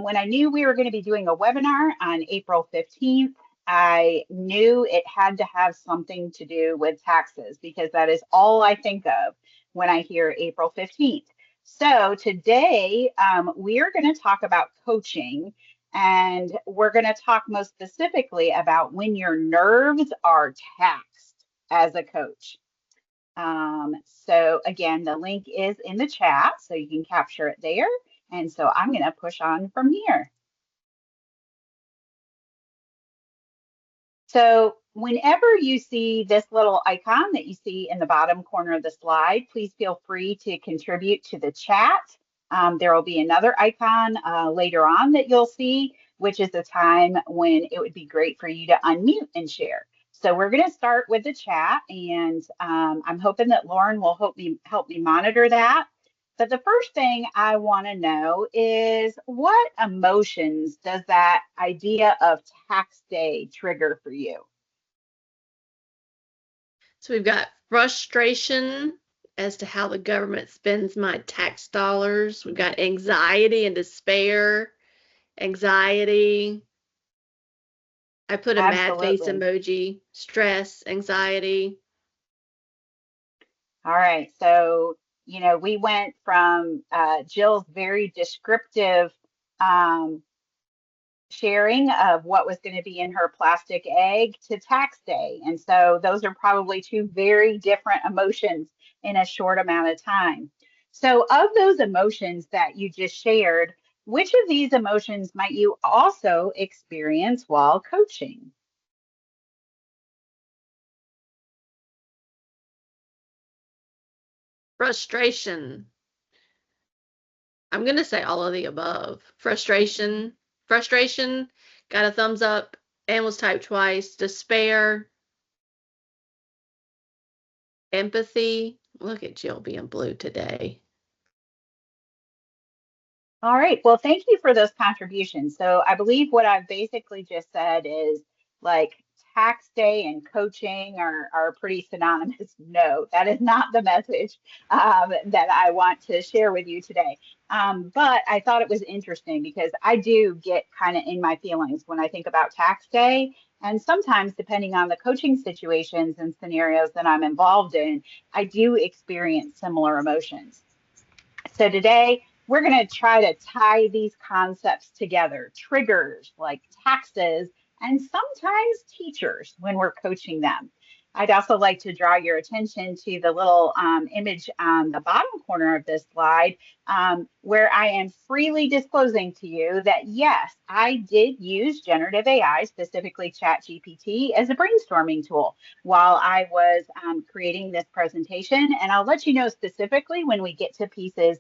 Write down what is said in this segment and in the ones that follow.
when I knew we were going to be doing a webinar on April 15th, I knew it had to have something to do with taxes because that is all I think of when I hear April 15th. So today we are going to talk about coaching, and we're going to talk most specifically about when your nerves are taxed as a coach. So again, the link is in the chat, so you can capture it there. And so I'm going to push on from here. So whenever you see this little icon that you see in the bottom corner of the slide, please feel free to contribute to the chat. There will be another icon later on that you'll see, which is the time when it would be great for you to unmute and share. So we're going to start with the chat, and I'm hoping that Lauren will help me monitor that. But the first thing I want to know is what emotions does that idea of tax day trigger for you? So we've got frustration as to how the government spends my tax dollars. We've got anxiety and despair. Anxiety. I put a mad face emoji. Stress, anxiety. All right. So, you know, we went from Jill's very descriptive sharing of what was going to be in her plastic egg to tax day. And so those are probably two very different emotions in a short amount of time. So of those emotions that you just shared, which of these emotions might you also experience while coaching? Frustration. I'm going to say all of the above. Frustration, got a thumbs up and was typed twice. Despair, empathy. Look at Jill being blue today. All right. Well, thank you for those contributions. So I believe what I've basically just said is like tax day and coaching are pretty synonymous. No, that is not the message that I want to share with you today. But I thought it was interesting because I do get kind of in my feelings when I think about tax day. And sometimes, depending on the coaching situations and scenarios that I'm involved in, I do experience similar emotions. So today, we're going to try to tie these concepts together, triggers like taxes and sometimes teachers when we're coaching them. I'd also like to draw your attention to the little image on the bottom corner of this slide where I am freely disclosing to you that yes, I did use generative AI, specifically ChatGPT, as a brainstorming tool while I was creating this presentation. And I'll let you know specifically when we get to pieces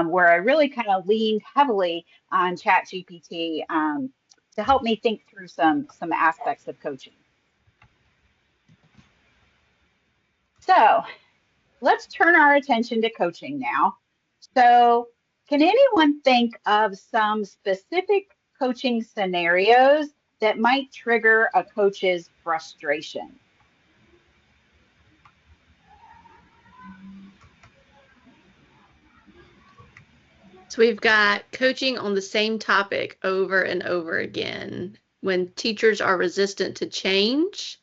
where I really kind of leaned heavily on ChatGPT to help me think through some aspects of coaching. So let's turn our attention to coaching now. So can anyone think of some specific coaching scenarios that might trigger a coach's frustration? So we've got coaching on the same topic over and over again. When teachers are resistant to change,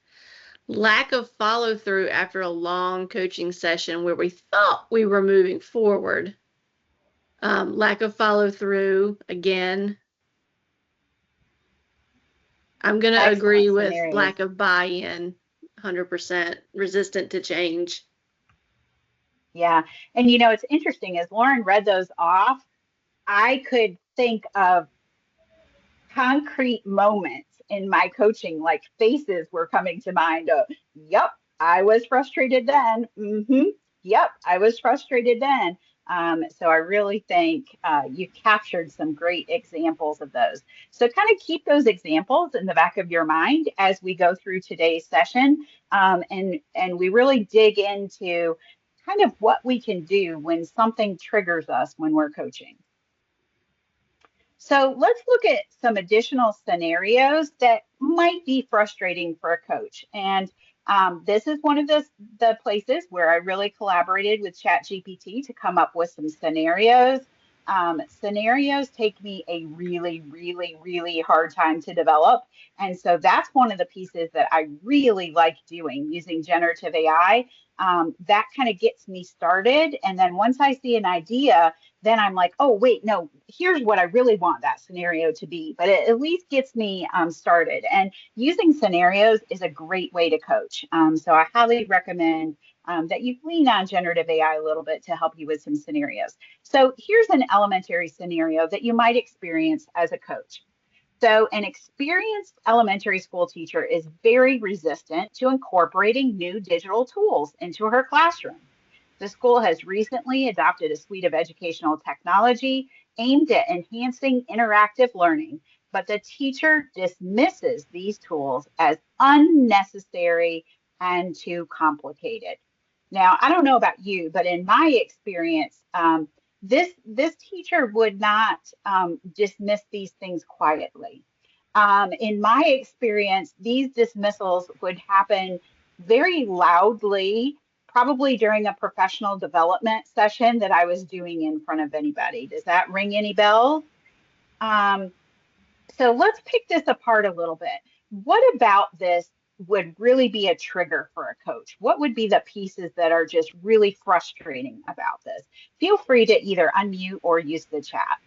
lack of follow through after a long coaching session where we thought we were moving forward. Lack of follow through again. I'm going to agree with scenarios. Lack of buy-in, 100% resistant to change. Yeah. And you know, it's interesting as Lauren read those off, I could think of concrete moments in my coaching, like faces were coming to mind of, yep, I was frustrated then. Yep, I was frustrated then. So I really think you captured some great examples of those. So kind of keep those examples in the back of your mind as we go through today's session, and we really dig into kind of what we can do when something triggers us when we're coaching. So let's look at some additional scenarios that might be frustrating for a coach. And this is one of the places where I really collaborated with ChatGPT to come up with some scenarios. scenarios take me a really, really, really hard time to develop. And so that's one of the pieces that I really like doing using generative AI. That kind of gets me started. And then once I see an idea, then I'm like, oh, wait, no, here's what I really want that scenario to be. But it at least gets me started. And using scenarios is a great way to coach. So I highly recommend that you lean on generative AI a little bit to help you with some scenarios. So here's an elementary scenario that you might experience as a coach. So an experienced elementary school teacher is very resistant to incorporating new digital tools into her classroom. The school has recently adopted a suite of educational technology aimed at enhancing interactive learning, but the teacher dismisses these tools as unnecessary and too complicated. Now, I don't know about you, but in my experience, this teacher would not dismiss these things quietly. In my experience, these dismissals would happen very loudly, probably during a professional development session that I was doing in front of anybody. Does that ring any bells? Um, so let's pick this apart a little bit. What about this would really be a trigger for a coach? What would be the pieces that are just really frustrating about this? Feel free to either unmute or use the chat.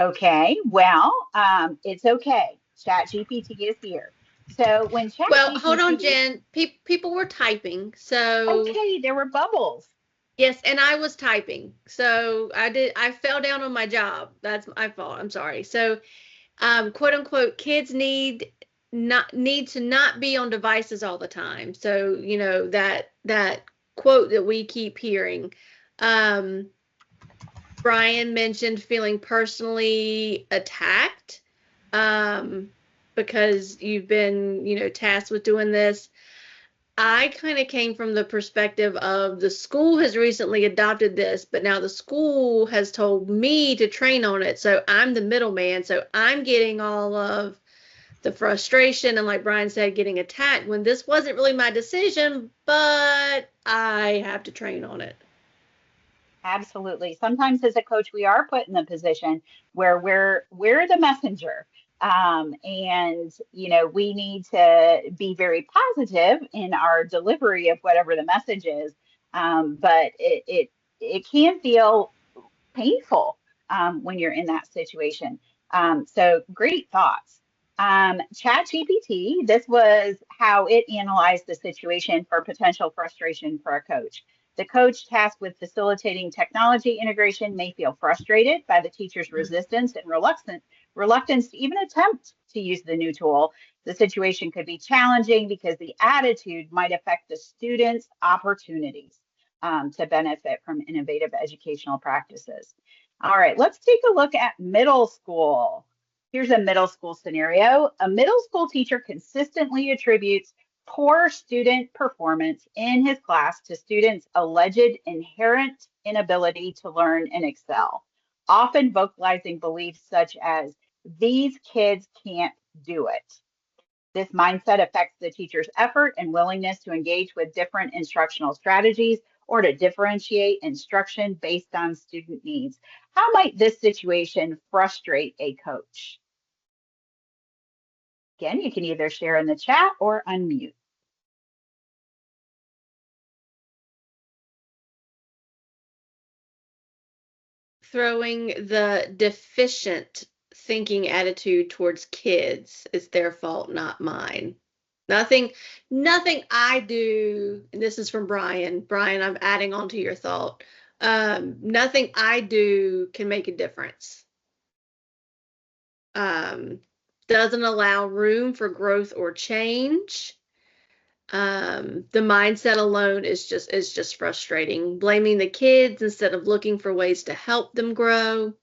Okay, well, it's okay. ChatGPT is here. So when Well, hold on, ChatGPT, Jen. People were typing. So, okay, there were bubbles. yes, and I was typing. So I fell down on my job. That's my fault. I'm sorry. So, quote unquote, kids need to not be on devices all the time. So, that quote that we keep hearing. Um, Brian mentioned feeling personally attacked, because you've been, tasked with doing this. I kind of came from the perspective of the school has recently adopted this, but now the school has told me to train on it. So I'm the middleman. So I'm getting all of the frustration and, like Brian said, getting attacked when this wasn't really my decision, but I have to train on it. Absolutely. Sometimes as a coach, we are put in the position where we're the messenger. And we need to be very positive in our delivery of whatever the message is. But it can feel painful when you're in that situation. So great thoughts. ChatGPT, this was how it analyzed the situation for potential frustration for a coach. The coach tasked with facilitating technology integration may feel frustrated by the teacher's resistance and reluctance to even attempt to use the new tool. The situation could be challenging because the attitude might affect the student's opportunities to benefit from innovative educational practices. All right, let's take a look at middle school. Here's a middle school scenario. A middle school teacher consistently attributes poor student performance in his class to students' alleged inherent inability to learn and excel, often vocalizing beliefs such as, these kids can't do it. This mindset affects the teacher's effort and willingness to engage with different instructional strategies or to differentiate instruction based on student needs. How might this situation frustrate a coach? Again, you can either share in the chat or unmute. Throwing the deficient thinking attitude towards kids is their fault, not mine. Nothing, nothing I do, and this is from Brian. Brian, I'm adding on to your thought. Nothing I do can make a difference. Doesn't allow room for growth or change. The mindset alone is just frustrating. Blaming the kids instead of looking for ways to help them grow.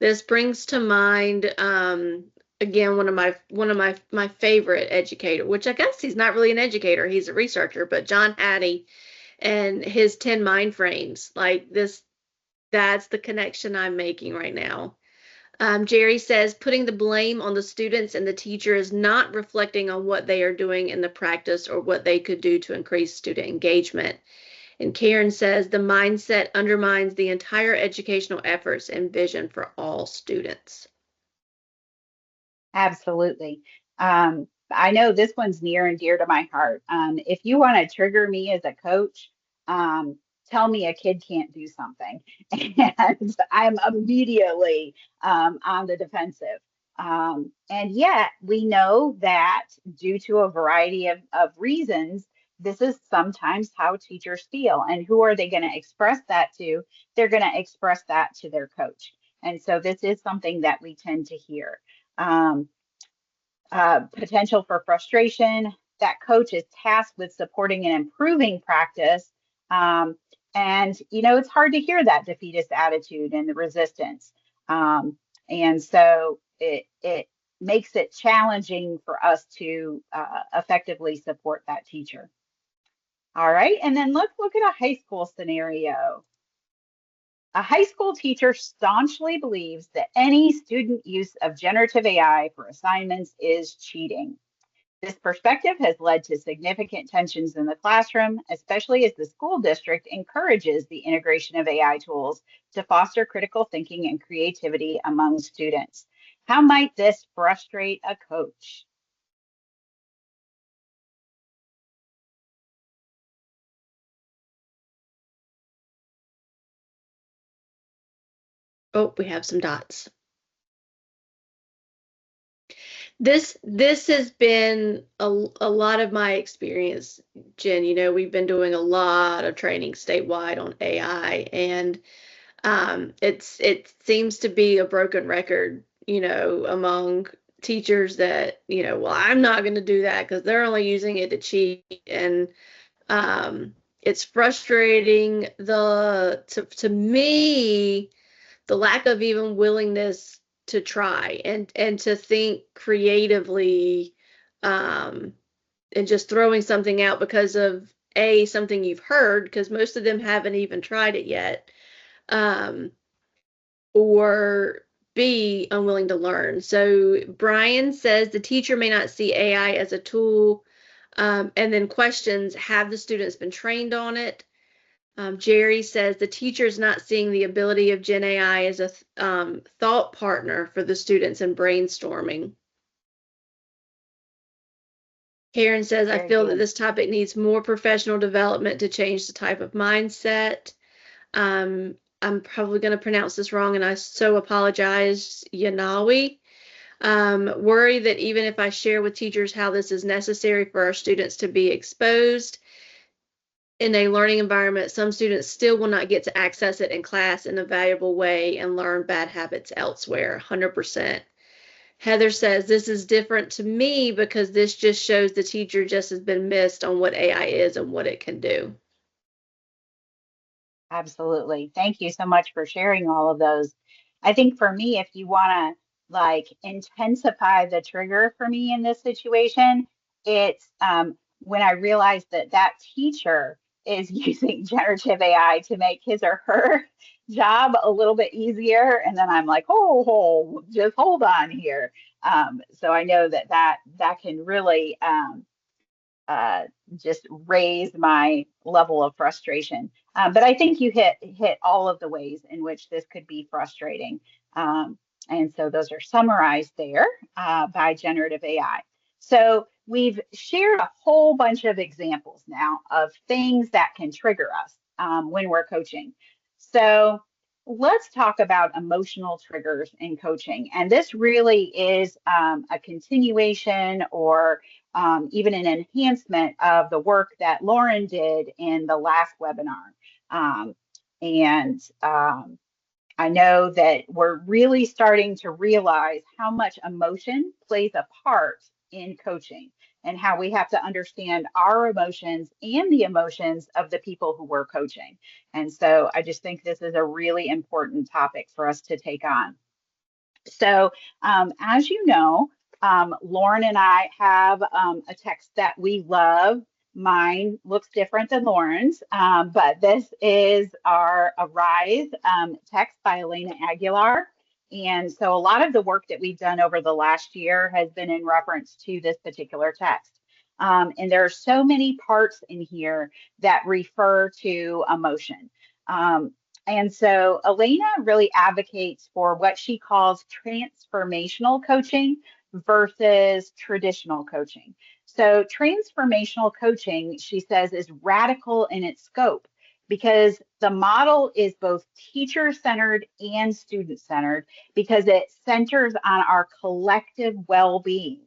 This brings to mind, again, one of my favorite educator, which I guess he's not really an educator, he's a researcher, but John Hattie and his 10 mind frames. Like this, that's the connection I'm making right now. Jerry says putting the blame on the students and the teacher is not reflecting on what they are doing in the practice or what they could do to increase student engagement. And Karen says the mindset undermines the entire educational efforts and vision for all students. Absolutely. I know this one's near and dear to my heart. If you want to trigger me as a coach, um, tell me a kid can't do something, and I'm immediately on the defensive. And yet, we know that due to a variety of reasons, this is sometimes how teachers feel. And who are they going to express that to? They're going to express that to their coach. And so, this is something that we tend to hear. Um, Potential for frustration. That coach is tasked with supporting and improving practice. Um, and, it's hard to hear that defeatist attitude and the resistance. And so it makes it challenging for us to effectively support that teacher. All right. And then let's look at a high school scenario. A high school teacher staunchly believes that any student use of generative AI for assignments is cheating. This perspective has led to significant tensions in the classroom, especially as the school district encourages the integration of AI tools to foster critical thinking and creativity among students. How might this frustrate a coach? Oh, we have some dots. This has been a lot of my experience, Jen. We've been doing a lot of training statewide on AI, and it seems to be a broken record, among teachers that, well, I'm not going to do that because they're only using it to cheat, and it's frustrating. To me, the lack of even willingness to try and to think creatively, um, and just throwing something out because of something you've heard, because most of them haven't even tried it yet, um, or B, unwilling to learn. So Brian says the teacher may not see AI as a tool, and then questions, have the students been trained on it? Jerry says the teacher is not seeing the ability of Gen AI as a thought partner for the students in brainstorming. Karen says, I Very feel that good. this topic needs more professional development to change the type of mindset. I'm probably going to pronounce this wrong, and I so apologize, Yanawi. Worry that even if I share with teachers how this is necessary for our students to be exposed in a learning environment, some students still will not get to access it in class in a valuable way and learn bad habits elsewhere. 100%. Heather says, this is different to me because this just shows the teacher just has been missed on what AI is and what it can do. Absolutely. Thank you so much for sharing all of those. I think for me, if you want to like intensify the trigger for me in this situation, it's when I realized that that teacher is using generative AI to make his or her job a little bit easier. And then I'm like, oh, just hold on here. So I know that can really uh, just raise my level of frustration. But I think you hit all of the ways in which this could be frustrating. And so those are summarized there by generative AI. So we've shared a whole bunch of examples now of things that can trigger us when we're coaching. So let's talk about emotional triggers in coaching. And this really is a continuation or even an enhancement of the work that Lauren did in the last webinar. Um, and I know that we're really starting to realize how much emotion plays a part in coaching and how we have to understand our emotions and the emotions of the people who we're coaching. And so I just think this is a really important topic for us to take on. So, as you know, Lauren and I have a text that we love. Mine looks different than Lauren's, but this is our Arise text by Elena Aguilar. And so a lot of the work that we've done over the last year has been in reference to this particular text. And there are so many parts in here that refer to emotion. And so Elena really advocates for what she calls transformational coaching versus traditional coaching. So, transformational coaching, she says, is radical in its scope because the model is both teacher centered and student centered because it centers on our collective well being.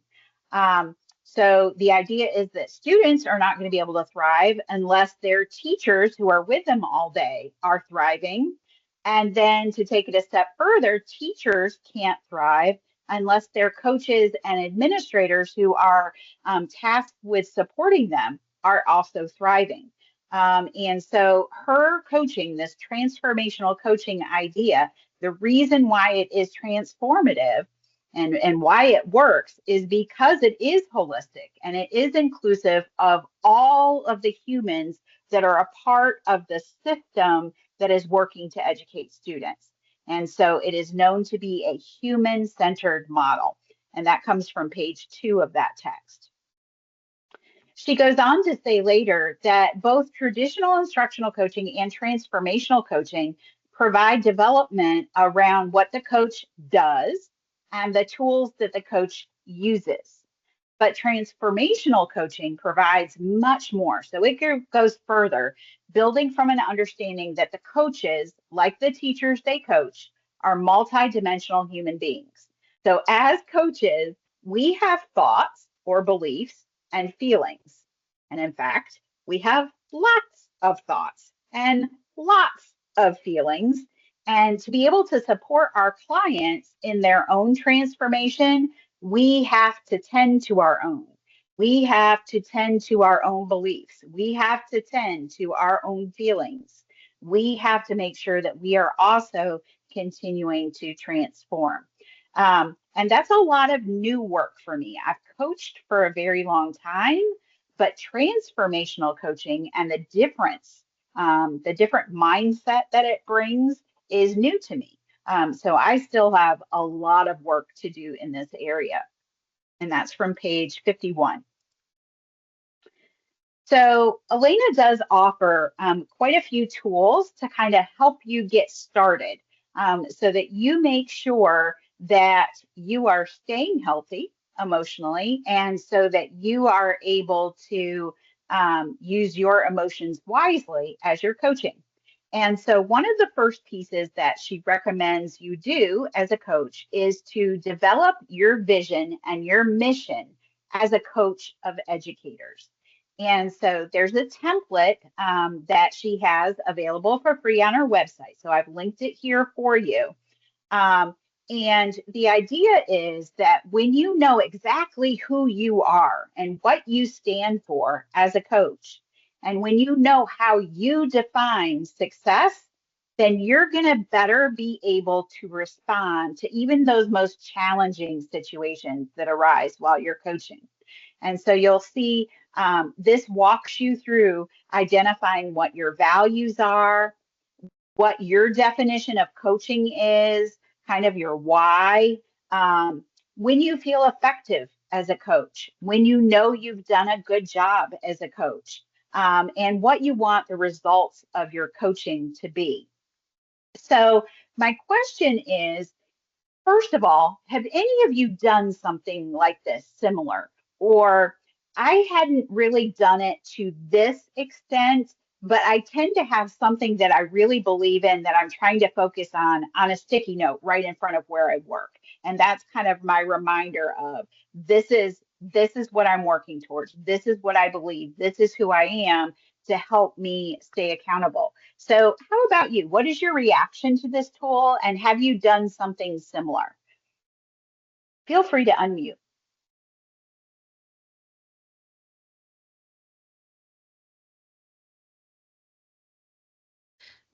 So the idea is that students are not going to be able to thrive unless their teachers who are with them all day are thriving. And then to take it a step further, teachers can't thrive unless their coaches and administrators who are tasked with supporting them are also thriving. And so her coaching, this transformational coaching idea, the reason why it is transformative and why it works is because it is holistic and it is inclusive of all of the humans that are a part of the system that is working to educate students. And so it is known to be a human-centered model. And that comes from page 2 of that text. She goes on to say later that both traditional instructional coaching and transformational coaching provide development around what the coach does and the tools that the coach uses. But transformational coaching provides much more. So it goes further, building from an understanding that the coaches, like the teachers they coach, are multidimensional human beings. So as coaches, we have thoughts or beliefs and feelings. And in fact, we have lots of thoughts and lots of feelings. And to be able to support our clients in their own transformation, we have to tend to our own. We have to tend to our own beliefs. We have to tend to our own feelings. We have to make sure that we are also continuing to transform. And that's a lot of new work for me. I've coached for a very long time, but transformational coaching and the different mindset that it brings is new to me. So I still have a lot of work to do in this area. And that's from page 51. So Elena does offer quite a few tools to kind of help you get started so that you make sure that you are staying healthy emotionally and so that you are able to use your emotions wisely as you're coaching. And so one of the first pieces that she recommends you do as a coach is to develop your vision and your mission as a coach of educators. And so there's a template that she has available for free on her website. So I've linked it here for you. And the idea is that when you know exactly who you are and what you stand for as a coach, and when you know how you define success, then you're going to better be able to respond to even those most challenging situations that arise while you're coaching. And so you'll see this walks you through identifying what your values are, what your definition of coaching is, kind of your why, when you feel effective as a coach, when you know you've done a good job as a coach, and what you want the results of your coaching to be. So my question is, first of all, have any of you done something like this similar? Or I hadn't really done it to this extent, but I tend to have something that I really believe in that I'm trying to focus on a sticky note right in front of where I work. And that's kind of my reminder of this is what I'm working towards. This is what I believe. This is who I am to help me stay accountable. So how about you? What is your reaction to this tool? And have you done something similar? Feel free to unmute.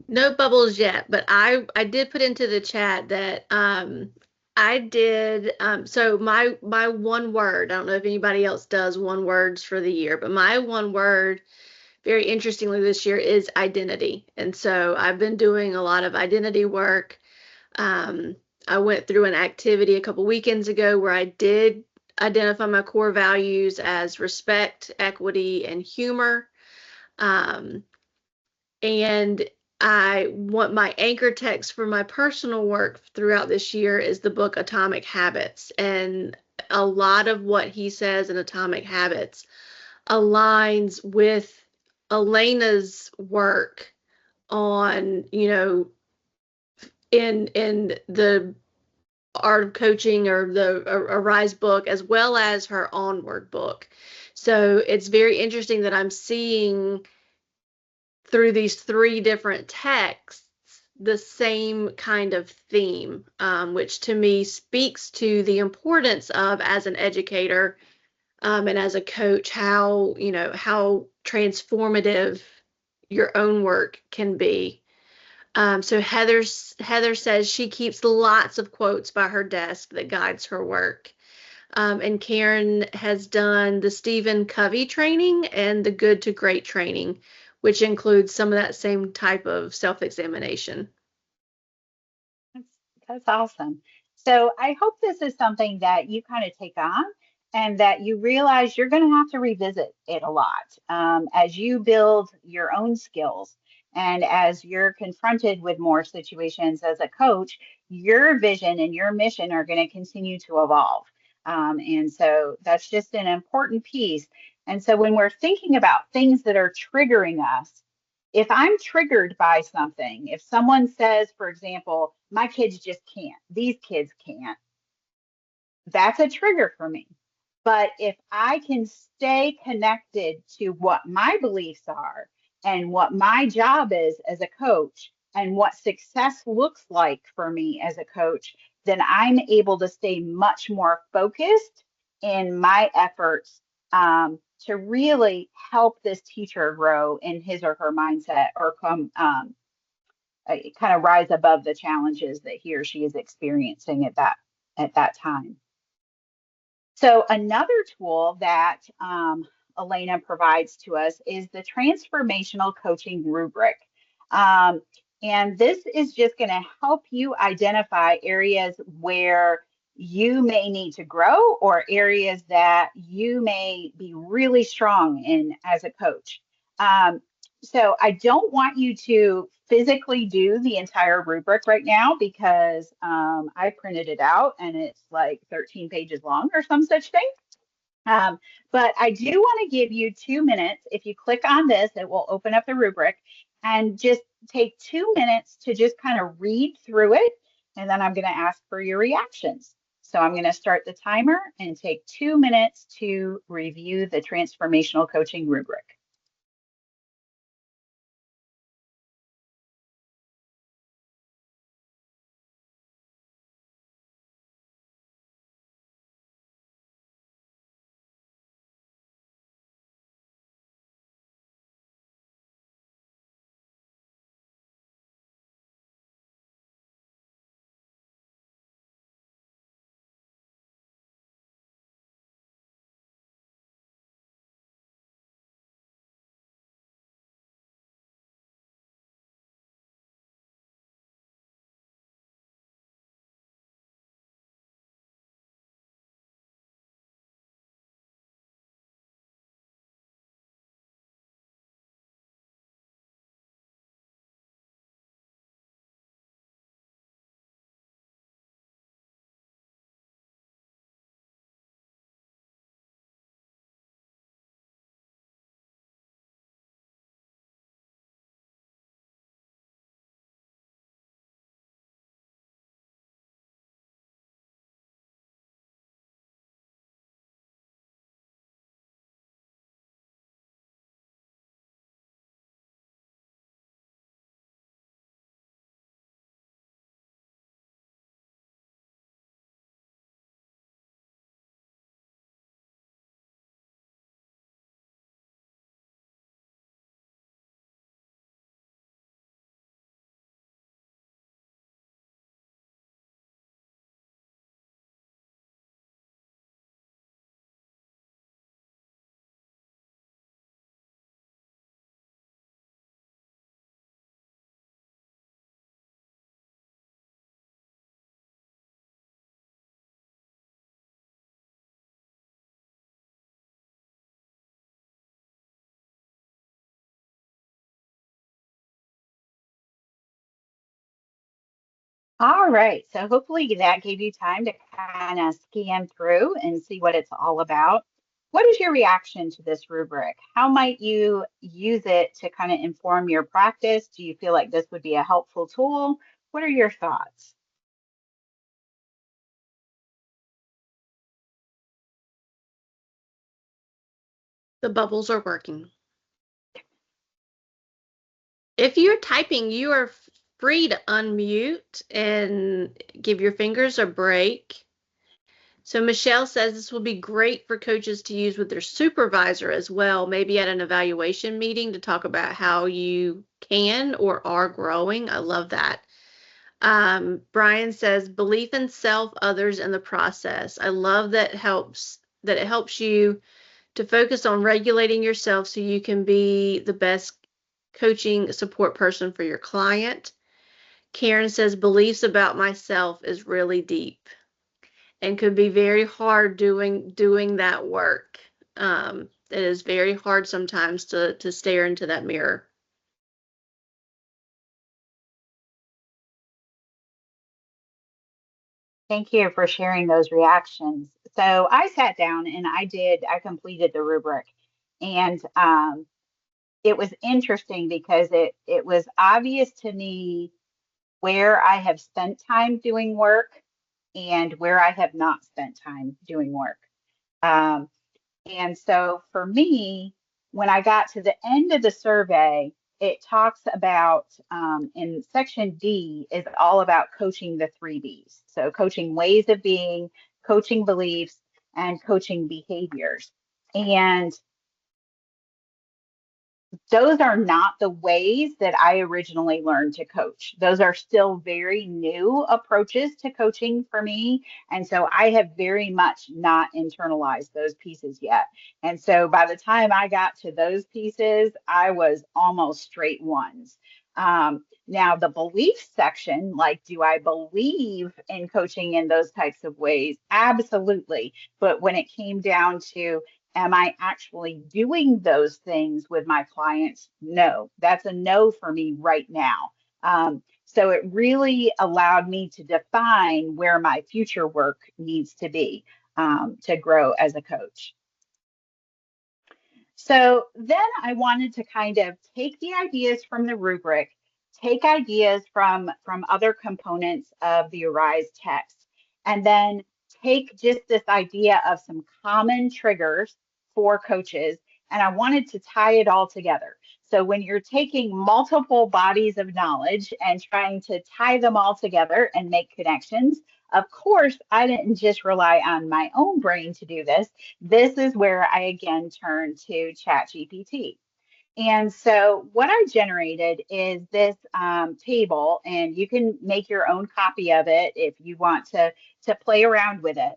No bubbles yet, but I did put into the chat that I did. So my one word. I don't know if anybody else does one words for the year, but my one word, very interestingly, this year is identity. And so I've been doing a lot of identity work. Um, I went through an activity a couple weekends ago where I did identify my core values as respect, equity, and humor. Um, and I want my anchor text for my personal work throughout this year is the book Atomic Habits. And a lot of what he says in Atomic Habits aligns with Elena's work on, in the art of coaching or the Arise book, as well as her Onward book. So it's very interesting that I'm seeing through these three different texts the same kind of theme, which to me speaks to the importance of, as an educator, and as a coach, how transformative your own work can be. So Heather says she keeps lots of quotes by her desk that guides her work. And Karen has done the Stephen Covey training and the Good to Great training, which includes some of that same type of self-examination. That's, that's awesome. So I hope this is something that you kind of take on and that you realize you're going to have to revisit it a lot as you build your own skills. And as you're confronted with more situations as a coach, your vision and your mission are going to continue to evolve. And so that's just an important piece. And so when we're thinking about things that are triggering us, if I'm triggered by something, if someone says, for example, my kids just can't, these kids can't, that's a trigger for me. But if I can stay connected to what my beliefs are and what my job is as a coach and what success looks like for me as a coach, then I'm able to stay much more focused in my efforts to really help this teacher grow in his or her mindset or come kind of rise above the challenges that he or she is experiencing at that time. So another tool that Elena provides to us is the transformational coaching rubric. Um, and this is just going to help you identify areas where you may need to grow or areas that you may be really strong in as a coach. Um, so I don't want you to physically do the entire rubric right now because I printed it out and it's like 13 pages long or some such thing. Um, but I do want to give you 2 minutes. If you click on this, it will open up the rubric and just take 2 minutes to just kind of read through it. And then I'm going to ask for your reactions. So I'm going to start the timer and take 2 minutes to review the transformational coaching rubric. All right. So hopefully that gave you time to kind of scan through and see what it's all about. What is your reaction to this rubric? How might you use it to kind of inform your practice? Do you feel like this would be a helpful tool? What are your thoughts? The bubbles are working. If you're typing, you are free to unmute and give your fingers a break. So Michelle says this will be great for coaches to use with their supervisor as well, maybe at an evaluation meeting to talk about how you can or are growing. I love that. Brian says belief in self, others, and the process. I love that it helps you to focus on regulating yourself so you can be the best coaching support person for your client. Karen says beliefs about myself is really deep and could be very hard doing that work. It is very hard sometimes to stare into that mirror. Thank you for sharing those reactions. So I sat down and I completed the rubric. And it was interesting because it was obvious to me where I have spent time doing work and where I have not spent time doing work. Um, and so for me, when I got to the end of the survey, it talks about in section D is all about coaching the three B's. So coaching ways of being, coaching beliefs, and coaching behaviors. And those are not the ways that I originally learned to coach. Those are still very new approaches to coaching for me. And so I have very much not internalized those pieces yet. And so by the time I got to those pieces, I was almost straight ones. Now, the belief section, like, do I believe in coaching in those types of ways? Absolutely. But when it came down to am I actually doing those things with my clients? No, that's a no for me right now. So it really allowed me to define where my future work needs to be to grow as a coach. So then I wanted to kind of take the ideas from the rubric, take ideas from other components of the Arise text, and then take just this idea of some common triggers for coaches, and I wanted to tie it all together. So when you're taking multiple bodies of knowledge and trying to tie them all together and make connections, of course, I didn't just rely on my own brain to do this. This is where I again turn to ChatGPT. And so what I generated is this table, and you can make your own copy of it if you want to play around with it.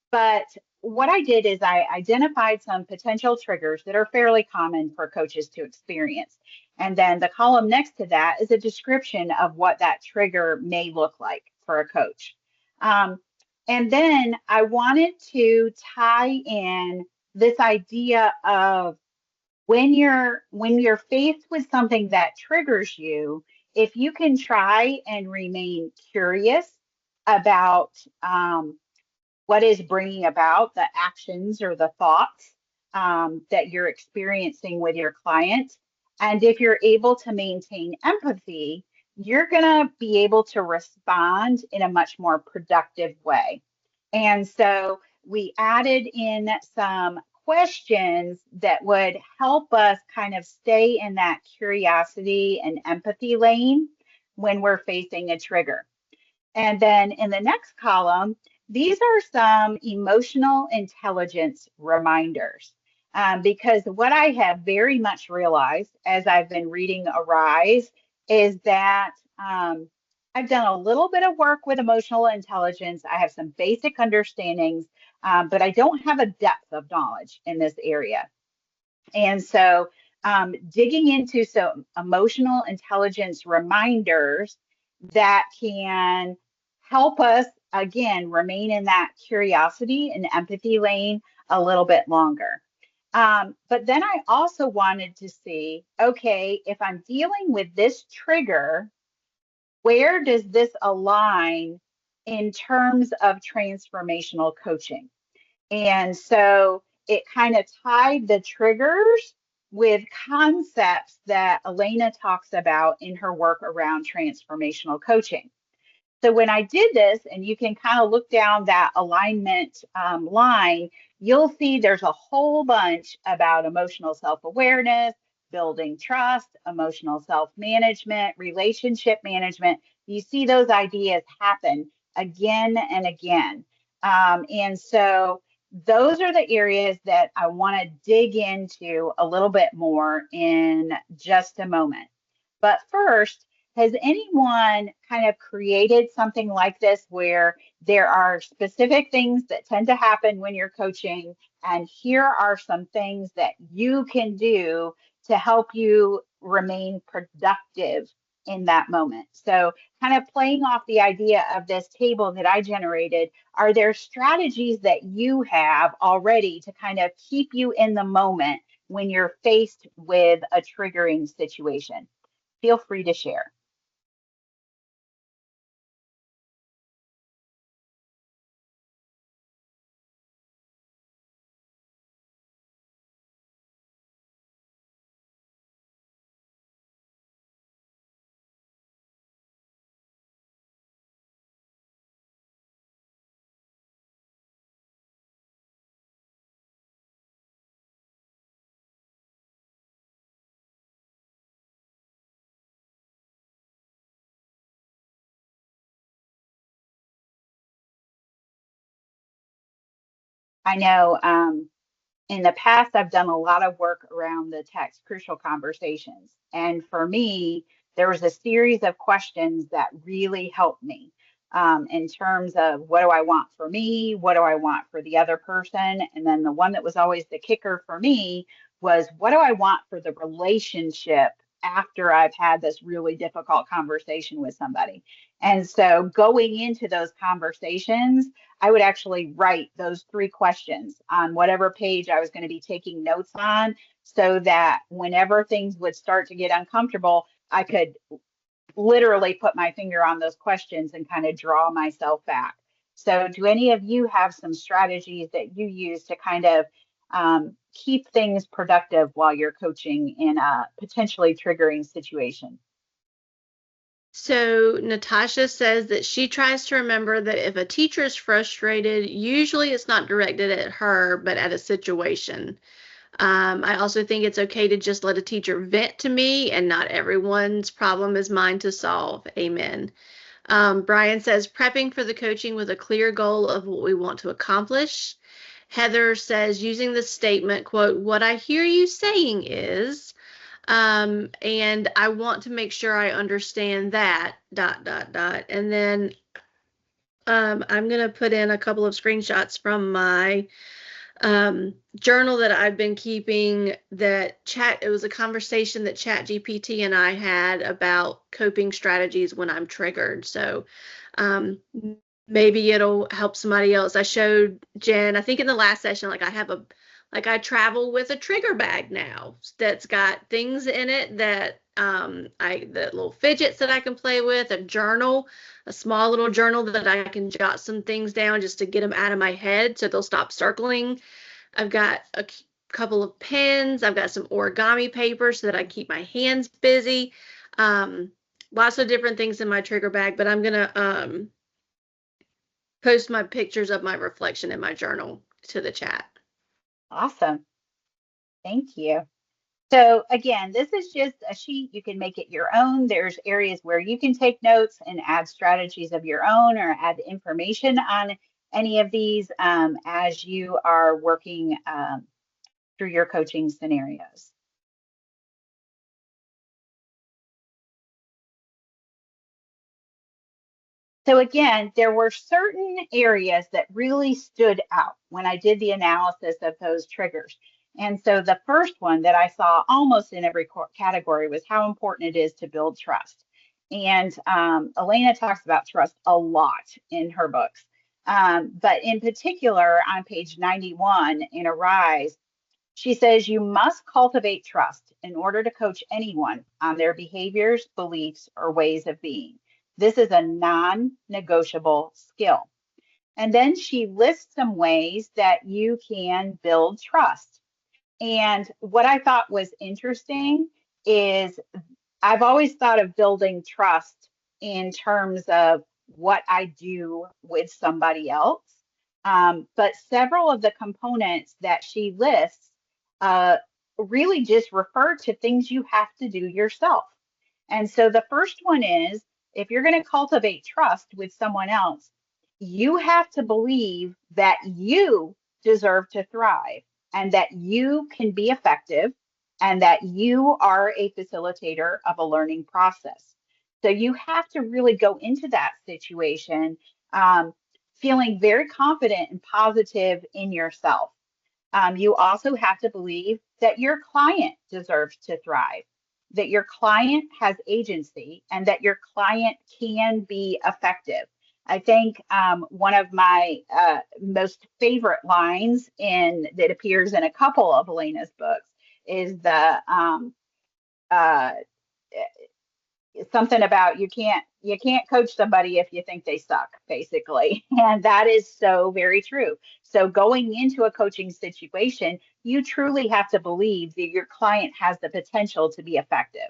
But what I did is I identified some potential triggers that are fairly common for coaches to experience. And then the column next to that is a description of what that trigger may look like for a coach. And then I wanted to tie in this idea of when you're faced with something that triggers you, if you can try and remain curious about what is bringing about the actions or the thoughts that you're experiencing with your client. And if you're able to maintain empathy, you're going to be able to respond in a much more productive way. And so we added in some questions that would help us kind of stay in that curiosity and empathy lane when we're facing a trigger. And then in the next column, these are some emotional intelligence reminders. Because what I have very much realized as I've been reading Arise is that I've done a little bit of work with emotional intelligence. I have some basic understandings, but I don't have a depth of knowledge in this area. And so digging into some emotional intelligence reminders that can help us, again, remain in that curiosity and empathy lane a little bit longer. But then I also wanted to see, okay, if I'm dealing with this trigger, where does this align in terms of transformational coaching? And so it kind of tied the triggers with concepts that Elena talks about in her work around transformational coaching. So when I did this, and you can kind of look down that alignment line, you'll see there's a whole bunch about emotional self-awareness, building trust, emotional self-management, relationship management. You see those ideas happen again and again. And so those are the areas that I want to dig into a little bit more in just a moment. But first, has anyone kind of created something like this where there are specific things that tend to happen when you're coaching, and here are some things that you can do to help you remain productive in that moment? So, kind of playing off the idea of this table that I generated, are there strategies that you have already to kind of keep you in the moment when you're faced with a triggering situation? Feel free to share. I know in the past, I've done a lot of work around the text crucial conversations. And for me, there was a series of questions that really helped me in terms of what do I want for me? What do I want for the other person? And then the one that was always the kicker for me was what do I want for the relationship after I've had this really difficult conversation with somebody? And so going into those conversations, I would actually write those three questions on whatever page I was going to be taking notes on so that whenever things would start to get uncomfortable, I could literally put my finger on those questions and kind of draw myself back. So, do any of you have some strategies that you use to kind of keep things productive while you're coaching in a potentially triggering situation? So Natasha says that she tries to remember that if a teacher is frustrated, usually it's not directed at her, but at a situation. I also think it's okay to just let a teacher vent to me, and not everyone's problem is mine to solve. Amen. Brian says prepping for the coaching with a clear goal of what we want to accomplish. Heather says using the statement, quote, what I hear you saying is, and I want to make sure I understand that, dot, dot, dot. And then I'm going to put in a couple of screenshots from my journal that I've been keeping it was a conversation that ChatGPT and I had about coping strategies when I'm triggered. So maybe it'll help somebody else. I showed Jen, I think in the last session, I travel with a trigger bag now that's got things in it that the little fidgets that I can play with, a journal, a small little journal that I can jot some things down just to get them out of my head so they'll stop circling. I've got a couple of pens. I've got some origami paper so that I keep my hands busy. Lots of different things in my trigger bag, but I'm gonna post my pictures of my reflection in my journal to the chat. Awesome. Thank you. So again, this is just a sheet. You can make it your own. There's areas where you can take notes and add strategies of your own or add information on any of these as you are working through your coaching scenarios. So again, there were certain areas that really stood out when I did the analysis of those triggers. And so the first one that I saw almost in every category was how important it is to build trust. And Elena talks about trust a lot in her books. But in particular, on page 91 in Arise, she says you must cultivate trust in order to coach anyone on their behaviors, beliefs, or ways of being. This is a non-negotiable skill. And then she lists some ways that you can build trust. And what I thought was interesting is I've always thought of building trust in terms of what I do with somebody else. But several of the components that she lists uh, really just refer to things you have to do yourself. And so the first one is if you're going to cultivate trust with someone else, you have to believe that you deserve to thrive and that you can be effective and that you are a facilitator of a learning process. So you have to really go into that situation feeling very confident and positive in yourself. You also have to believe that your client deserves to thrive, that your client has agency, and that your client can be effective. I think one of my most favorite lines in that appears in a couple of Elena's books is the uh, something about you can't coach somebody if you think they suck, basically. And that is so very true. So going into a coaching situation, you truly have to believe that your client has the potential to be effective.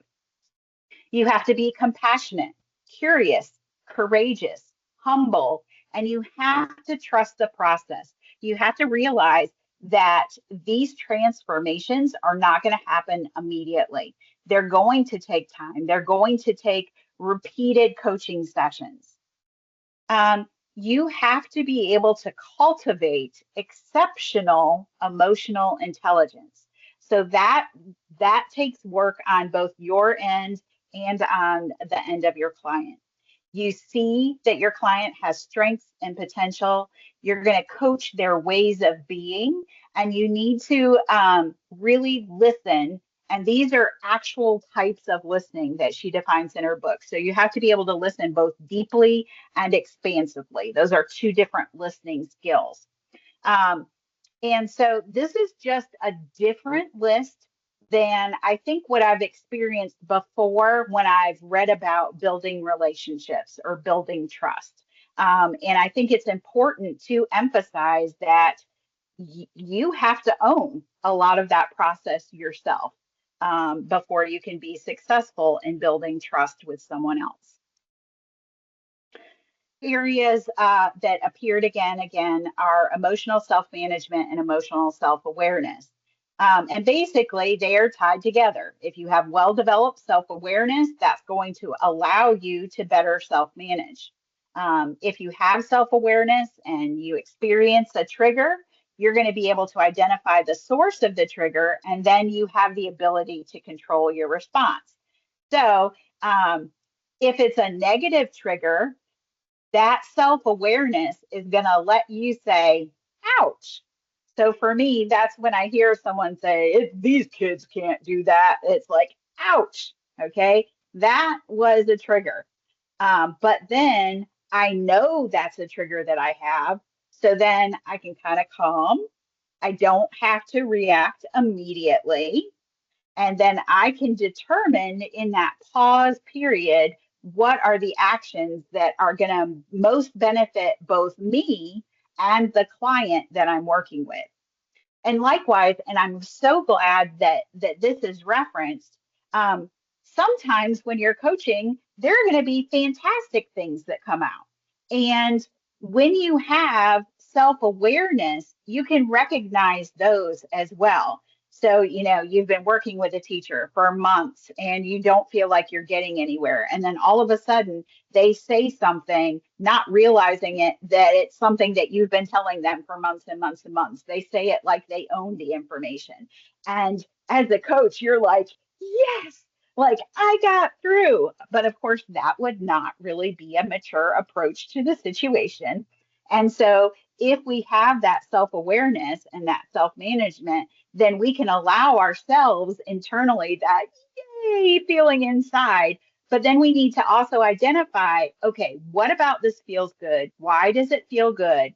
You have to be compassionate, curious, courageous, humble, and you have to trust the process. You have to realize that these transformations are not going to happen immediately. They're going to take time, they're going to take repeated coaching sessions. You have to be able to cultivate exceptional emotional intelligence. So that takes work on both your end and on the end of your client. You see that your client has strengths and potential. You're going to coach their ways of being, and you need to really listen. And these are actual types of listening that she defines in her book. So you have to be able to listen both deeply and expansively. Those are two different listening skills. Um, and so this is just a different list than I think what I've experienced before when I've read about building relationships or building trust. And I think it's important to emphasize that you have to own a lot of that process yourself before you can be successful in building trust with someone else. Areas that appeared again are emotional self-management and emotional self-awareness. And basically, they are tied together. If you have well-developed self-awareness, that's going to allow you to better self-manage. If you have self-awareness and you experience a trigger, you're going to be able to identify the source of the trigger, and then you have the ability to control your response. So if it's a negative trigger, that self-awareness is going to let you say, ouch. So for me, that's when I hear someone say, these kids can't do that. It's like, ouch. Okay. That was a trigger. But then I know that's a trigger that I have. So then I can kind of calm. I don't have to react immediately. And then I can determine in that pause period what are the actions that are going to most benefit both me and the client that I'm working with. And likewise, and I'm so glad that this is referenced. Sometimes when you're coaching, there are going to be fantastic things that come out. And when you have self-awareness, you can recognize those as well. So, you've been working with a teacher for months and you don't feel like you're getting anywhere. And then all of a sudden they say something, not realizing that it's something that you've been telling them for months and months and months. They say it like they own the information. And as a coach, you're like, yes, like I got through. But of course, that would not really be a mature approach to the situation. And so if we have that self-awareness and that self-management, then we can allow ourselves internally that yay feeling inside. But then we need to also identify, okay, what about this feels good? Why does it feel good?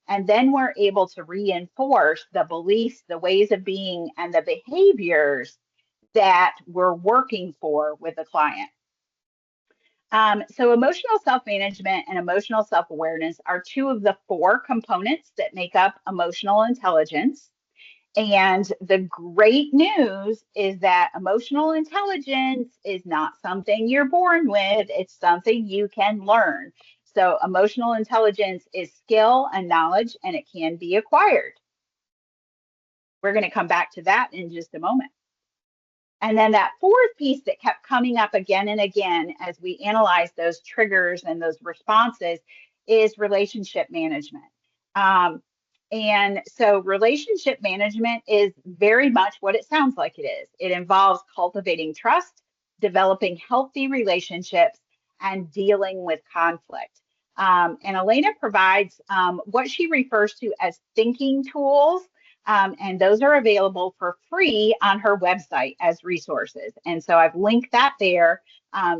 And then we're able to reinforce the beliefs, the ways of being, and the behaviors that we're working for with the client. So emotional self-management and emotional self-awareness are two of the four components that make up emotional intelligence. And the great news is that emotional intelligence is not something you're born with, it's something you can learn. So emotional intelligence is skill and knowledge, and it can be acquired. We're going to come back to that in just a moment. And then that fourth piece that kept coming up again and again as we analyze those triggers and those responses is relationship management. And so relationship management is very much what it sounds like it is. It involves cultivating trust, developing healthy relationships, and dealing with conflict. And Elena provides what she refers to as thinking tools, and those are available for free on her website as resources. And so I've linked that there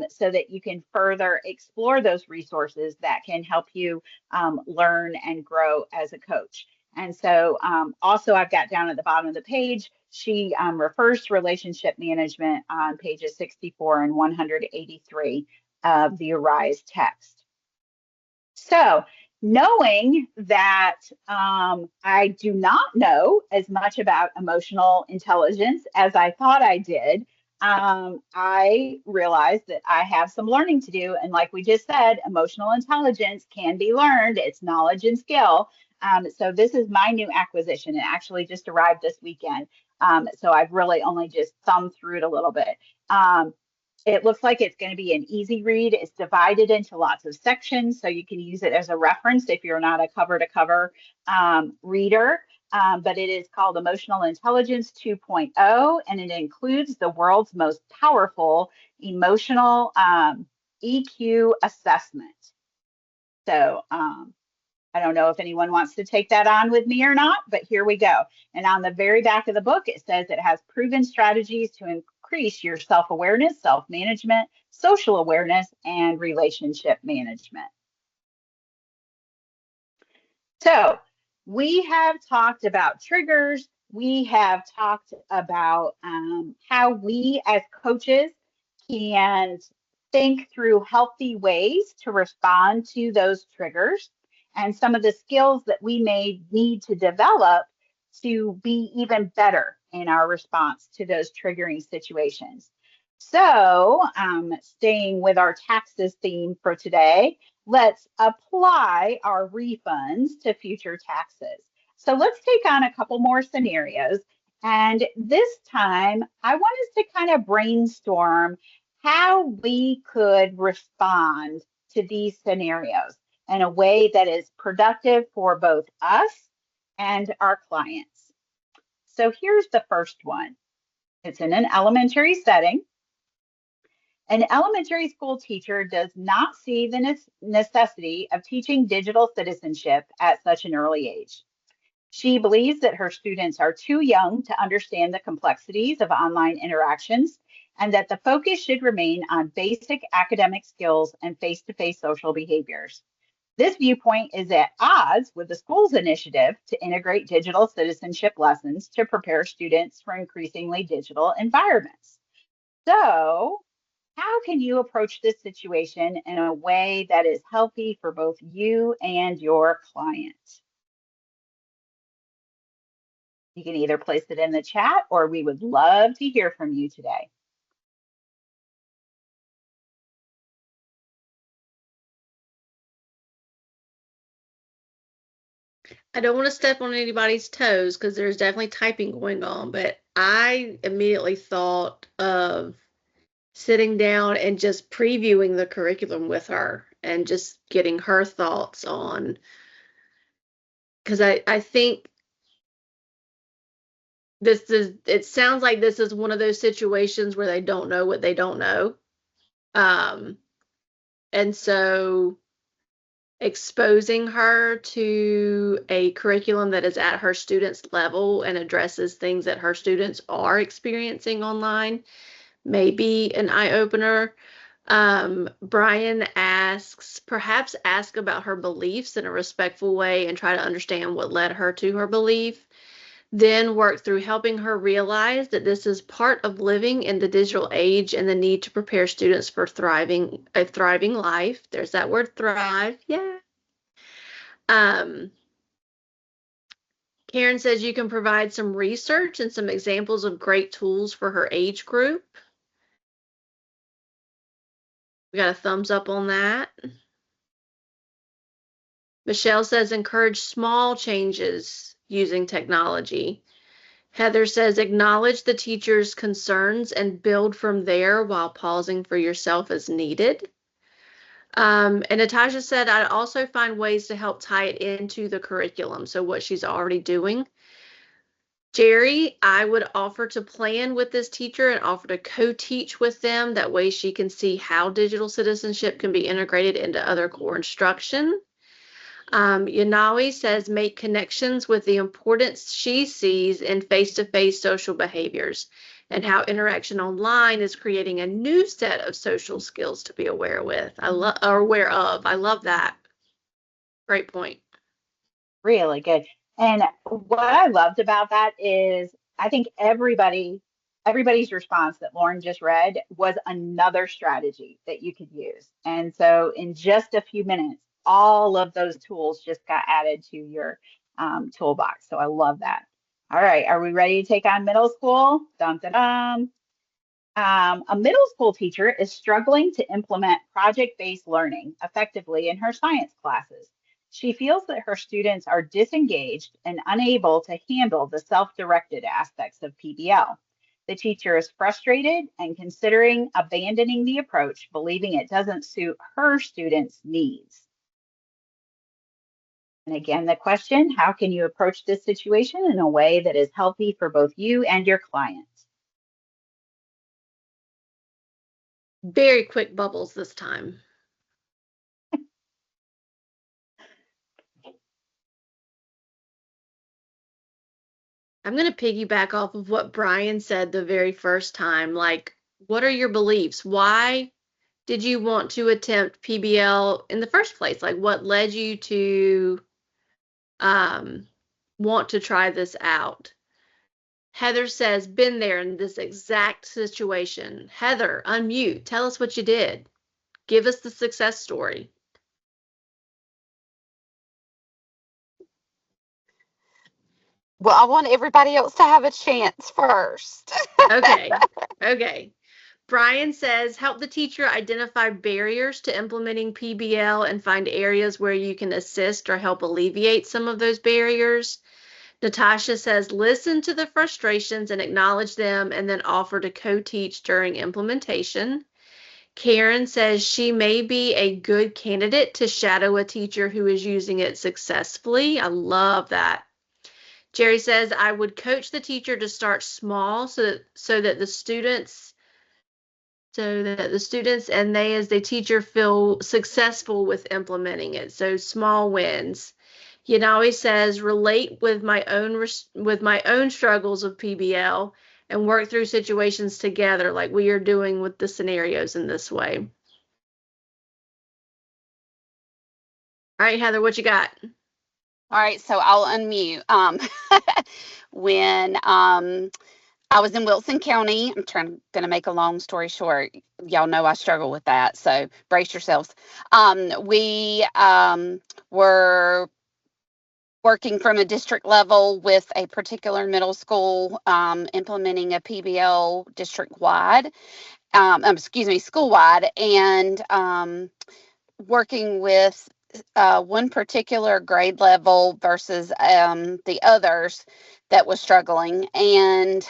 so that you can further explore those resources that can help you learn and grow as a coach. And so also I've got down at the bottom of the page, she refers to relationship management on pages 64 and 183 of the Arise text. So knowing that I do not know as much about emotional intelligence as I thought I did, I realized that I have some learning to do. And like we just said, emotional intelligence can be learned. It's knowledge and skill. So this is my new acquisition. It actually just arrived this weekend. So I've really only just thumbed through it a little bit. It looks like it's going to be an easy read. It's divided into lots of sections, so you can use it as a reference if you're not a cover-to-cover reader. But it is called Emotional Intelligence 2.0, and it includes the world's most powerful emotional EQ assessment. So I don't know if anyone wants to take that on with me or not, but here we go. And on the very back of the book, it says it has proven strategies to increase your self-awareness, self-management, social awareness, and relationship management. So we have talked about triggers. We have talked about how we as coaches can think through healthy ways to respond to those triggers and some of the skills that we may need to develop to be even better in our response to those triggering situations. So, staying with our taxes theme for today, let's apply our refunds to future taxes. So let's take on a couple more scenarios. And this time, I want us to kind of brainstorm how we could respond to these scenarios in a way that is productive for both us and our clients. So here's the first one. It's in an elementary setting. An elementary school teacher does not see the necessity of teaching digital citizenship at such an early age. She believes that her students are too young to understand the complexities of online interactions and that the focus should remain on basic academic skills and face-to-face social behaviors. This viewpoint is at odds with the school's initiative to integrate digital citizenship lessons to prepare students for increasingly digital environments. So, how can you approach this situation in a way that is healthy for both you and your client? You can either place it in the chat or we would love to hear from you today. I don't want to step on anybody's toes because there's definitely typing going on, but I immediately thought of sitting down and just previewing the curriculum with her and just getting her thoughts on, because I think it sounds like this is one of those situations where they don't know what they don't know. And so exposing her to a curriculum that is at her students' level and addresses things that her students are experiencing online may be an eye-opener. Brian asks, perhaps ask about her beliefs in a respectful way and try to understand what led her to her belief. then work through helping her realize that this is part of living in the digital age and the need to prepare students for a thriving life. There's that word thrive. Yeah. Karen says you can provide some research and some examples of great tools for her age group. We got a thumbs up on that. Michelle says encourage small changes using technology. Heather says acknowledge the teacher's concerns and build from there while pausing for yourself as needed. And Natasha said I'd also find ways to help tie it into the curriculum, so what she's already doing. Jerry, I would offer to plan with this teacher and offer to co-teach with them. That way she can see how digital citizenship can be integrated into other core instruction. Yanawi says make connections with the importance she sees in face-to-face social behaviors and how interaction online is creating a new set of social skills to be aware of. I love that. Great point. Really good. And what I loved about that is I think everybody's response that Lauren just read was another strategy that you could use. And so in just a few minutes, all of those tools just got added to your toolbox. So I love that. All right, are we ready to take on middle school? Dum, dum, dum. A middle school teacher is struggling to implement project-based learning effectively in her science classes. She feels that her students are disengaged and unable to handle the self-directed aspects of PBL. The teacher is frustrated and considering abandoning the approach, believing it doesn't suit her students' needs. And again, the question, how can you approach this situation in a way that is healthy for both you and your client? Very quick bubbles this time. I'm going to piggyback off of what Brian said the very first time. Like, what are your beliefs? Why did you want to attempt PBL in the first place? Like, what led you to want to try this out? Heather says, been there in this exact situation. Heather, unmute. Tell us what you did. Give us the success story. Well, I want everybody else to have a chance first. Okay. Brian says, help the teacher identify barriers to implementing PBL and find areas where you can assist or help alleviate some of those barriers. Natasha says, listen to the frustrations and acknowledge them and then offer to co-teach during implementation. Karen says she may be a good candidate to shadow a teacher who is using it successfully. I love that. Jerry says, I would coach the teacher to start small so that the students and they as the teacher feel successful with implementing it. So small wins. Yanawi says, relate with my own struggles of PBL and work through situations together like we are doing with the scenarios in this way. All right, Heather, what you got? All right, so I'll unmute. When I was in Wilson County, going to make a long story short. Y'all know I struggle with that, so brace yourselves. We were working from a district level with a particular middle school, implementing a PBL district-wide, school-wide, and working with one particular grade level versus the others that was struggling. And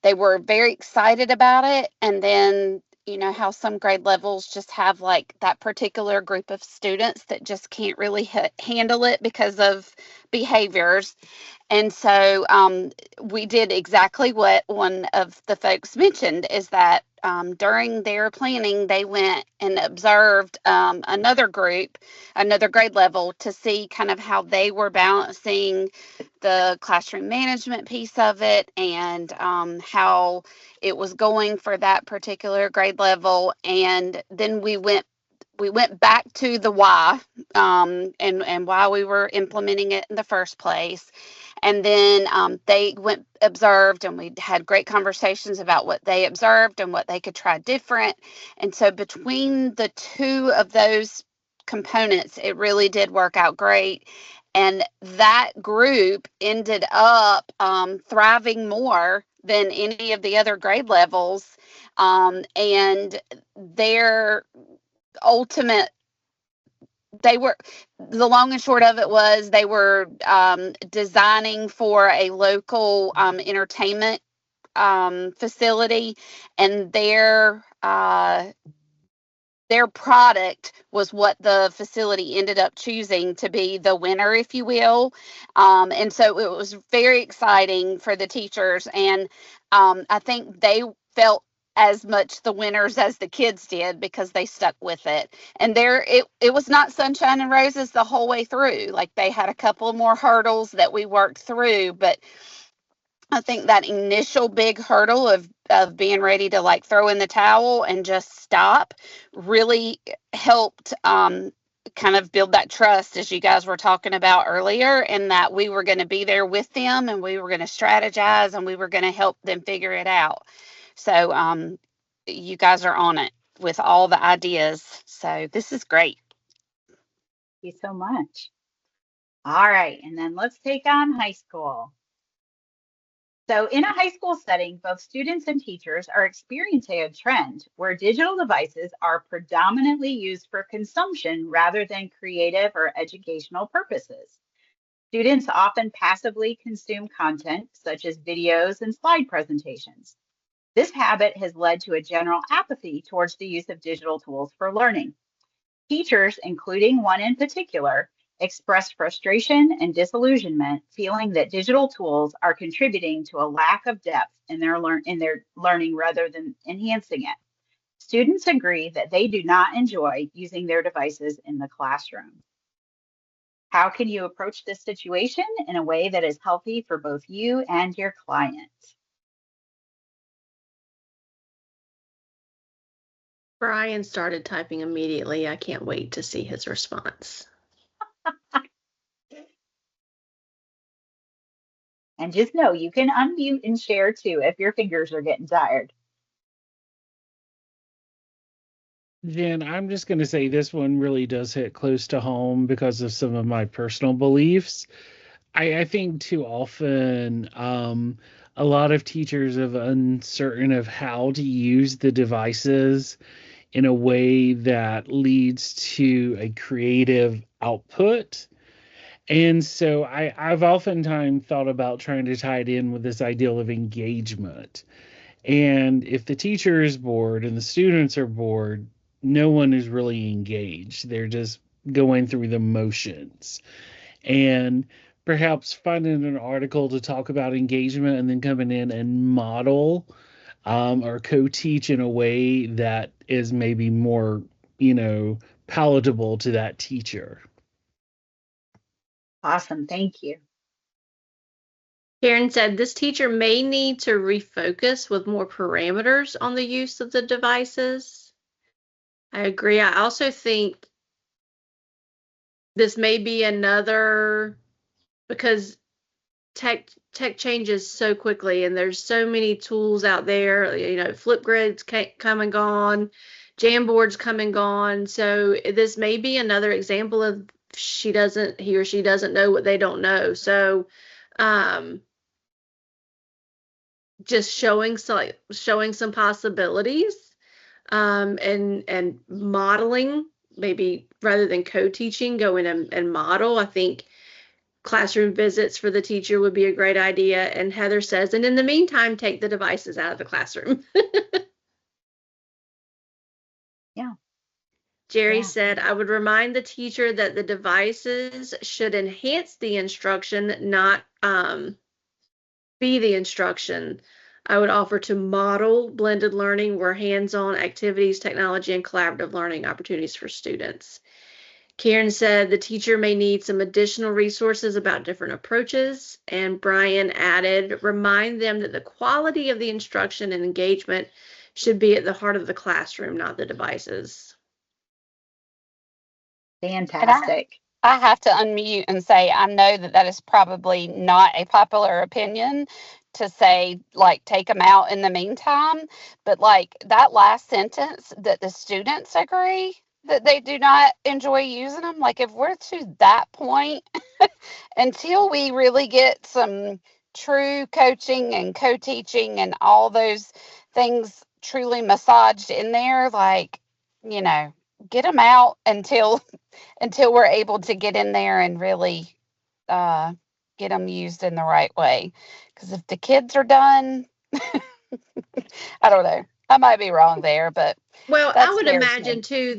they were very excited about it. And then, you know how some grade levels just have like that particular group of students that just can't really handle it because of behaviors. And so we did exactly what one of the folks mentioned, is that during their planning, they went and observed another group, another grade level, to see kind of how they were balancing the classroom management piece of it and how it was going for that particular grade level. And then we went back to the why, and why we were implementing it in the first place. And then they went observed, and we had great conversations about what they observed and what they could try different. And so between the two of those components, it really did work out great. And that group ended up thriving more than any of the other grade levels. And their ultimate, they were, the long and short of it was they were designing for a local entertainment facility, and their product was what the facility ended up choosing to be the winner, if you will. And so it was very exciting for the teachers. And I think they felt as much the winners as the kids did because they stuck with it. And it was not sunshine and roses the whole way through. Like, they had a couple more hurdles that we worked through, but I think that initial big hurdle of being ready to like throw in the towel and just stop really helped kind of build that trust, as you guys were talking about earlier, and that we were going to be there with them, and we were going to strategize, and we were going to help them figure it out. So you guys are on it with all the ideas. So this is great. Thank you so much. All right, and then let's take on high school. So in a high school setting, both students and teachers are experiencing a trend where digital devices are predominantly used for consumption rather than creative or educational purposes. Students often passively consume content such as videos and slide presentations. This habit has led to a general apathy towards the use of digital tools for learning. Teachers, including one in particular, expressed frustration and disillusionment, feeling that digital tools are contributing to a lack of depth in their learning rather than enhancing it. Students agree that they do not enjoy using their devices in the classroom. How can you approach this situation in a way that is healthy for both you and your client? Brian started typing immediately. I can't wait to see his response. And just know you can unmute and share too if your fingers are getting tired. Jen, I'm just going to say this one really does hit close to home because of some of my personal beliefs. I think too often a lot of teachers are uncertain of how to use the devices in a way that leads to a creative output. And so I've oftentimes thought about trying to tie it in with this ideal of engagement. And if the teacher is bored and the students are bored, no one is really engaged. They're just going through the motions. And perhaps finding an article to talk about engagement and then coming in and model or co-teach in a way that is maybe more, palatable to that teacher. Awesome, thank you. Karen said this teacher may need to refocus with more parameters on the use of the devices. I agree. I also think this may be another, because tech changes so quickly and there's so many tools out there, Flipgrid's come and gone, Jamboard's come and gone. So this may be another example of he or she doesn't know what they don't know. So just showing some possibilities and modeling, maybe rather than co-teaching, go in and model. I think classroom visits for the teacher would be a great idea. And Heather says, and in the meantime, take the devices out of the classroom. Yeah. Jerry said, I would remind the teacher that the devices should enhance the instruction, not be the instruction. I would offer to model blended learning where hands-on activities, technology, and collaborative learning opportunities for students. Karen said the teacher may need some additional resources about different approaches. And Brian added, remind them that the quality of the instruction and engagement should be at the heart of the classroom, not the devices. Fantastic. I have to unmute and say I know that is probably not a popular opinion to say, like, take them out in the meantime. But, like, that last sentence, that the students agree that they do not enjoy using them, like, if we're to that point, until we really get some true coaching and co-teaching and all those things truly massaged in there, like, get them out until we're able to get in there and really get them used in the right way. Because if the kids are done, I don't know. I might be wrong there, but Well, that I would scares imagine me. too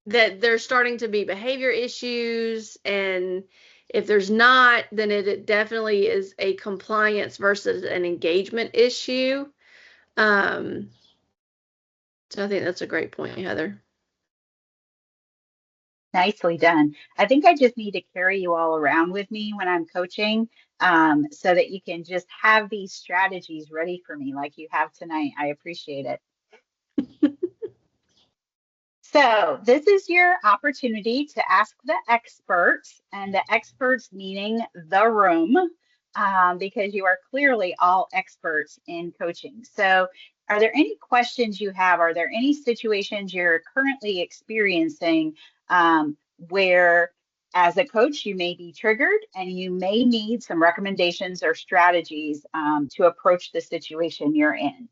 that there's starting to be behavior issues, and if there's not, then it definitely is a compliance versus an engagement issue. So I think that's a great point, Heather. Nicely done. I think I just need to carry you all around with me when I'm coaching, so that you can just have these strategies ready for me like you have tonight. I appreciate it. So this is your opportunity to ask the experts, and the experts meaning the room, because you are clearly all experts in coaching. So are there any questions you have? Are there any situations you're currently experiencing, where as a coach you may be triggered and you may need some recommendations or strategies, to approach the situation you're in?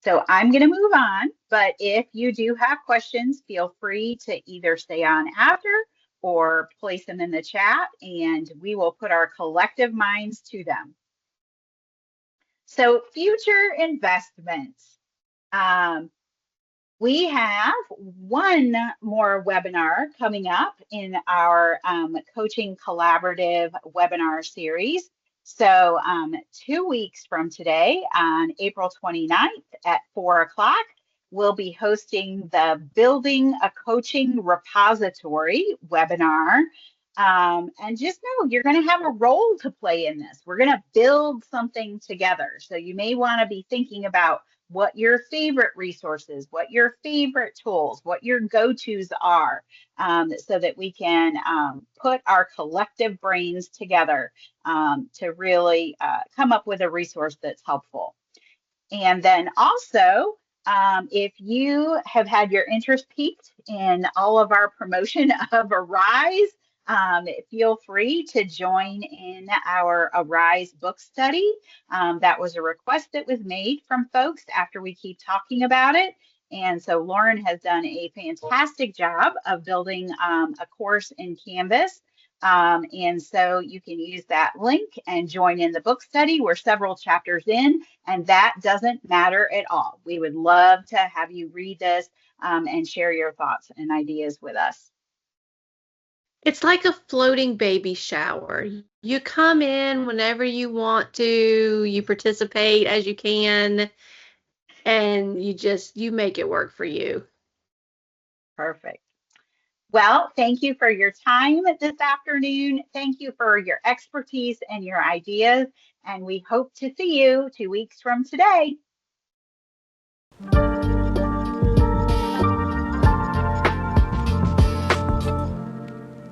So I'm going to move on, but if you do have questions, feel free to either stay on after or place them in the chat, and we will put our collective minds to them. So future investments. We have one more webinar coming up in our Coaching Collaborative webinar series. So 2 weeks from today, on April 29th at 4 o'clock, we'll be hosting the Building a Coaching Repository webinar. And just know you're going to have a role to play in this. We're going to build something together. So you may want to be thinking about what your favorite resources, what your favorite tools, what your go-tos are, so that we can put our collective brains together, to really come up with a resource that's helpful. And then also, if you have had your interest piqued in all of our promotion of Arise, feel free to join in our Arise book study. That was a request that was made from folks after we keep talking about it. And so Lauren has done a fantastic job of building a course in Canvas. And so you can use that link and join in the book study. We're several chapters in, and that doesn't matter at all. We would love to have you read this, and share your thoughts and ideas with us. It's like a floating baby shower. You come in whenever you want to, you participate as you can, and you make it work for you. Perfect. Well, thank you for your time this afternoon. Thank you for your expertise and your ideas, and we hope to see you 2 weeks from today.